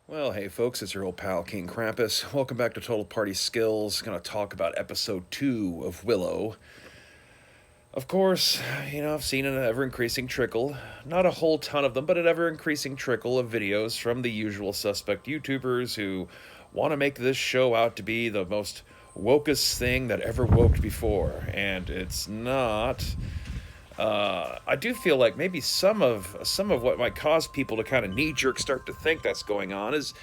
Well, hey folks, it's your old pal King Krampus. Welcome back to Total Party Skills. Gonna talk about episode 2 of Willow. Of course, I've seen an ever increasing trickle, not a whole ton of them, but an ever increasing trickle of videos from the usual suspect YouTubers who want to make this show out to be the most wokest thing that ever woked before. And it's not. I do feel like maybe some of what might cause people to kind of knee jerk start to think that's going on is,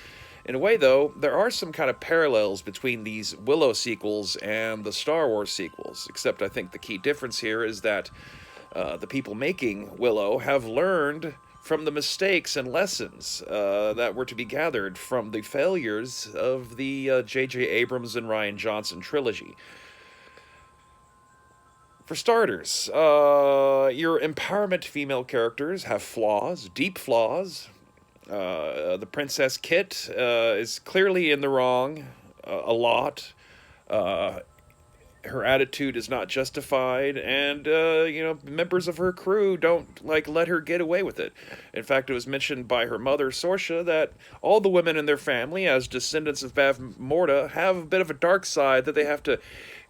in a way though, there are some kind of parallels between these Willow sequels and the Star Wars sequels. Except I think the key difference here is that the people making Willow have learned from the mistakes and lessons that were to be gathered from the failures of the J.J. Abrams and Ryan Johnson trilogy. For starters, your empowerment female characters have flaws, deep flaws. The Princess Kit is clearly in the wrong a lot. Uh, Her attitude is not justified, and members of her crew don't let her get away with it. In fact, it was mentioned by her mother Sorsha that all the women in their family, as descendants of Bav Morta, have a bit of a dark side that they have to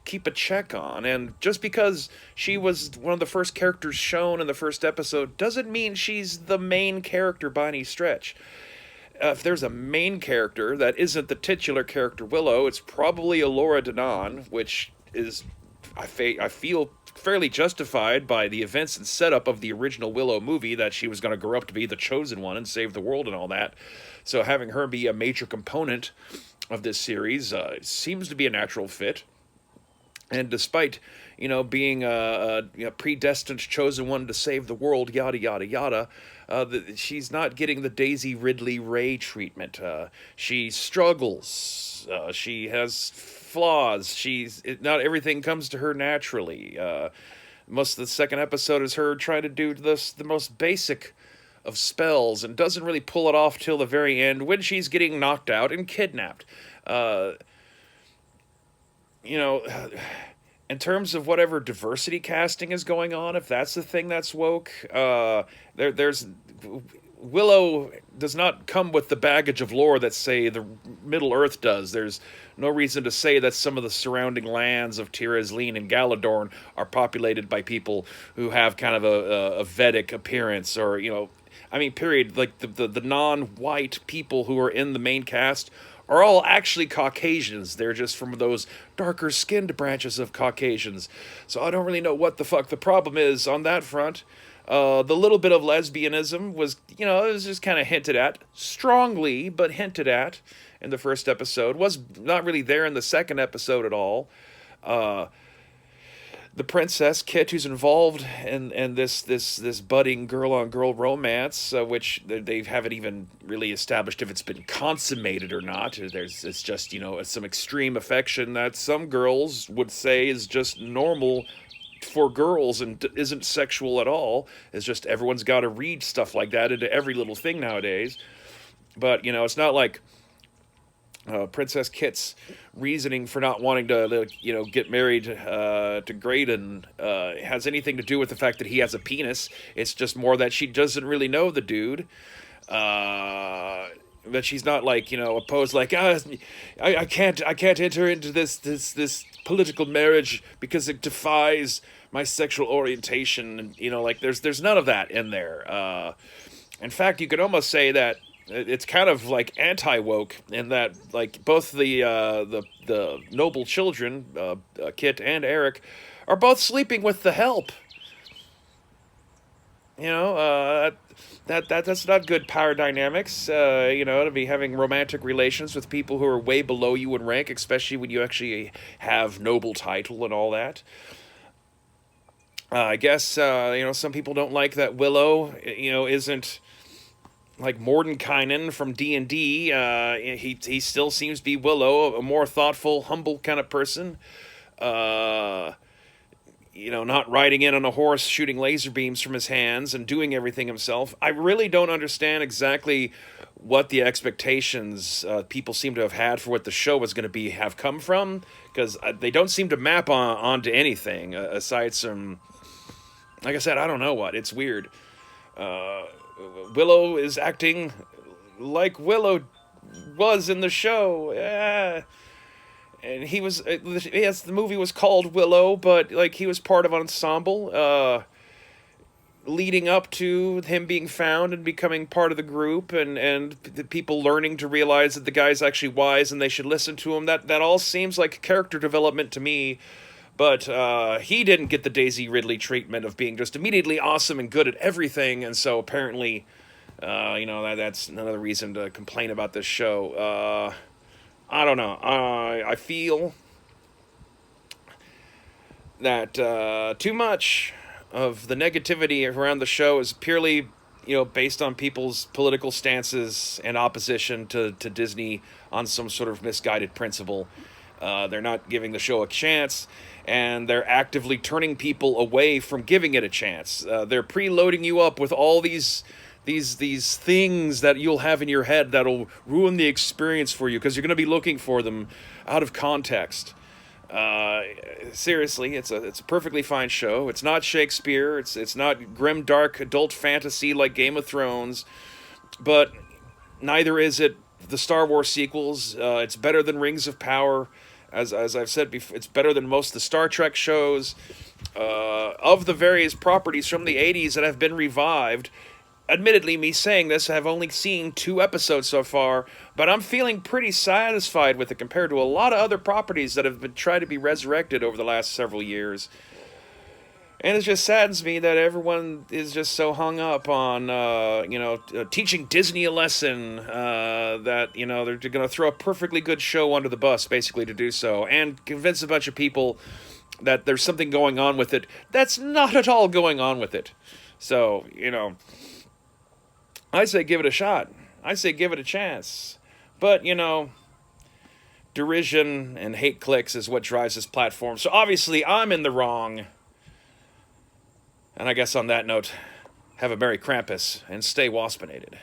keep a check on. And just because she was one of the first characters shown in the first episode doesn't mean she's the main character by any stretch. If there's a main character that isn't the titular character Willow, it's probably Alora Danan, which is, I feel, fairly justified by the events and setup of the original Willow movie, that she was going to grow up to be the chosen one and save the world and all that. So having her be a major component of this series seems to be a natural fit. And despite, being a predestined chosen one to save the world, yada, yada, yada, she's not getting the Daisy Ridley Ray treatment. She struggles. She has flaws. Not everything comes to her naturally. Most of the second episode is her trying to do the most basic of spells and doesn't really pull it off till the very end when she's getting knocked out and kidnapped. You know, in terms of whatever diversity casting is going on, if that's the thing that's woke, there's Willow does not come with the baggage of lore that, say, the Middle Earth does. There's no reason to say that some of the surrounding lands of Tir Asleen and Galadorn are populated by people who have kind of a Vedic appearance, or I mean, period. Like the non-white people who are in the main cast are all actually Caucasians. They're just from those darker skinned branches of Caucasians. So I don't really know what the fuck the problem is on that front. The little bit of lesbianism was, it was just kind of hinted at, strongly, but hinted at in the first episode. Was not really there in the second episode at all. The princess Kit, who's involved in this budding girl on girl romance, which they haven't even really established if it's been consummated or not. It's just some extreme affection that some girls would say is just normal for girls and isn't sexual at all. It's just everyone's got to read stuff like that into every little thing nowadays. But it's not like Princess Kit's reasoning for not wanting to, get married to Graydon has anything to do with the fact that he has a penis. It's just more that she doesn't really know the dude. That she's not opposed, I can't enter into this political marriage because it defies my sexual orientation. And there's none of that in there. In fact, you could almost say that it's kind of like anti-woke in that, both the noble children, Kit and Eric, are both sleeping with the help. That's not good power dynamics. To be having romantic relations with people who are way below you in rank, especially when you actually have noble title and all that. I guess some people don't like that Willow, isn't like Mordenkainen from D&D. He still seems to be Willow, a more thoughtful, humble kind of person. Not riding in on a horse, shooting laser beams from his hands, and doing everything himself. I really don't understand exactly what the expectations people seem to have had for what the show was going to have come from, because they don't seem to map onto anything aside from, like I said, I don't know what. It's weird. Willow is acting like Willow was in the show. And he was, yes, the movie was called Willow, but, like, he was part of an ensemble, leading up to him being found and becoming part of the group, and the people learning to realize that the guy's actually wise and they should listen to him. That all seems like character development to me. But he didn't get the Daisy Ridley treatment of being just immediately awesome and good at everything, and so apparently, that's another reason to complain about this show. I don't know. I feel that too much of the negativity around the show is purely, based on people's political stances and opposition to Disney on some sort of misguided principle. They're not giving the show a chance, and they're actively turning people away from giving it a chance. They're preloading you up with all these things that you'll have in your head that'll ruin the experience for you because you're going to be looking for them out of context. Seriously, it's a perfectly fine show. It's not Shakespeare. It's not grim, dark adult fantasy like Game of Thrones, but neither is it the Star Wars sequels. It's better than Rings of Power. As I've said before, it's better than most of the Star Trek shows. Of the various properties from the 80s that have been revived, admittedly, me saying this, I've only seen 2 episodes so far, but I'm feeling pretty satisfied with it compared to a lot of other properties that have been tried to be resurrected over the last several years. And it just saddens me that everyone is just so hung up on, teaching Disney a lesson, that, they're going to throw a perfectly good show under the bus, basically, to do so, and convince a bunch of people that there's something going on with it that's not at all going on with it. So, I say give it a shot. I say give it a chance. But, derision and hate clicks is what drives this platform. So obviously I'm in the wrong. And I guess on that note, have a Merry Krampus and stay waspinated.